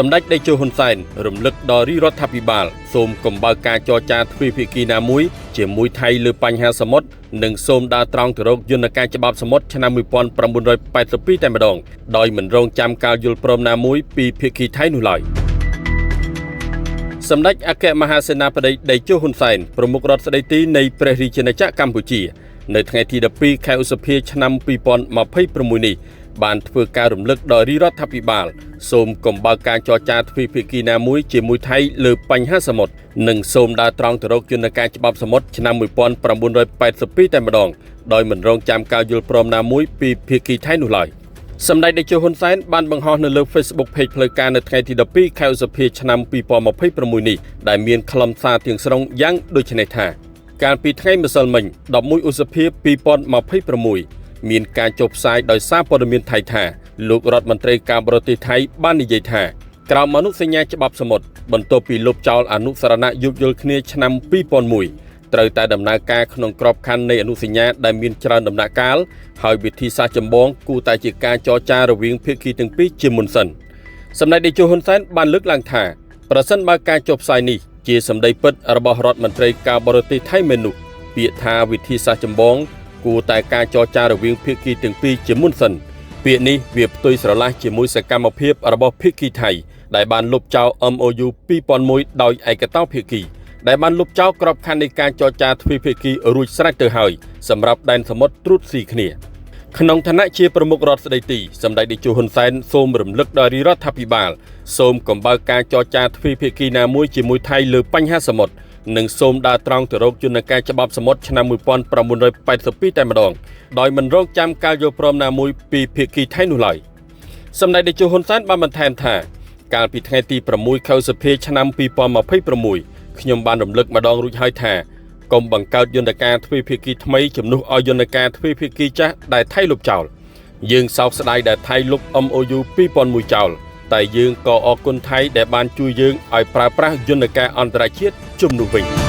សម្ដេចតេជោហ៊ុនសែនរំលឹកដល់រាជរដ្ឋាភិបាលសូមកុំបើកការចរចាទ្វេភាគីណាមួយជាមួយថៃលើបញ្ហាសមុទ្រនិងសូមដើរត្រង់ទៅរកយន្តការច្បាប់សមុទ្រឆ្នាំ1982តែម្ដងដោយមិនរងចាំការយល់ព្រមណាមួយពីភាគីថៃនោះឡើយសម្ដេចអគ្គមហាសេនាបតីតេជោហ៊ុនសែនប្រមុខរដ្ឋស្ដីទីនៃព្រះរាជាណាចក្រកម្ពុជានៅថ្ងៃទី12ខែឧសភាឆ្នាំ2026នេះបានធ្វើការរំលឹកដល់រាជរដ្ឋាភិបាលសូមកុំបើកការចរចាទ្វេភាគីណាមួយជាមួយថៃលើបញ្ហាសមុទ្រនិងសូមដើរត្រង់ទៅរកយន្តការច្បាប់សមុទ្រឆ្នាំ1982តែម្ដងដោយមិនរងចាំការយល់ព្រមណាមួយពីភាគីថៃនោះឡើយសម្ដេចតេជោហ៊ុនសែនបានបង្ហោះនៅលើ Facebook Page ផ្លូវការនៅថ្ងៃទី12ខែឧសភាឆ្នាំ2026នេះដែលមានខ្លឹមសារទាំងស្រុងយ៉ាងដូចនេះថាកាលពីថ្ងៃម្សិលមិញ11ឧសភា2026មានការចុះផ្សាយដោយសារព័ត៌មានថៃថាលោករដ្ឋមន្ត្រីការបរទេសថៃបាននិយាយថាក្រោមអនុសញ្ញាច្បាប់សមុទ្របន្ទាប់ពីលុបចោលអនុស្សរណៈយោគយល់គ្នាឆ្នាំ2001ត្រូវតែដំណើរការក្នុងក្របខ័ណ្ឌនៃអនុសញ្ញាដែលមានច្រើនដំណាក់កាលហើយវិធីសាស្ត្រចម្បងគួរតែជាការចរចារវាងភាគីទាំងពីរជាមុនសិនសម្ដេចតេជោហ៊ុនសែនបានលើកឡើងថាប្រសិនបើការចុះផ្សាយនេះជាសម្ដីពិតរបស់រដ្ឋមន្ត្រីការបរទេសថៃមែននោះពាក្យថាវិធីសាស្ត្រចម្បងគួរតែការចរចារវាងភាគីទាំងពីរជាមុនសិនពាក្យនេះវាផ្ទុយស្រឡះជាមួយសកម្មភាពរបស់ភាគីថៃដែលបានលុបចោល MOU 2001ដោយឯកតោភាគីដែលបានលុបចោលក្របខ័ណ្ឌនៃការចរចាទ្វេភាគីរួចស្រេចទៅហើយសម្រាប់ដែនសមុទ្រត្រួតស៊ីគ្នាក្នុងឋានៈជាប្រមុខរដ្ឋស្ដីទីសម្ដេចតេជោហ៊ុនសែនសូមរំលឹកដល់រាជរដ្ឋាភិបាលសូមកុំបើកការចរចាទ្វេភាគីណាមួយជាមួយថៃលើបញ្ហាសមុទ្រនិងសូមដើរត្រង់ទៅរកយន្តការច្បាប់សមុទ្រឆ្នាំ1982តែម្ដងដោយមិនរងចាំការយល់ព្រមណាមួយពីភាគីថៃនោះឡើយសម្ដេចតេជោហ៊ុនសែនបានបន្ថែមថាកាលពីថ្ងៃទី6ខែឧសភាឆ្នាំ2026ខ្ញុំបានរំលឹកម្ដងរួចហើយថាកុំបង្កើតយន្តការទ្វេភាគីថ្មីជំនួសឲ្យយន្តការទ្វេភាគីចាស់ដែលថៃលុបចោលយើងសោកស្ដាយដែលថៃលុប MOU 2001ចោលតែយើងក៏អរគុណថៃដែលបានជួយយើងឲ្យប្រើប្រាស់យន្តការអន្តរជាតិជំនួសវិញ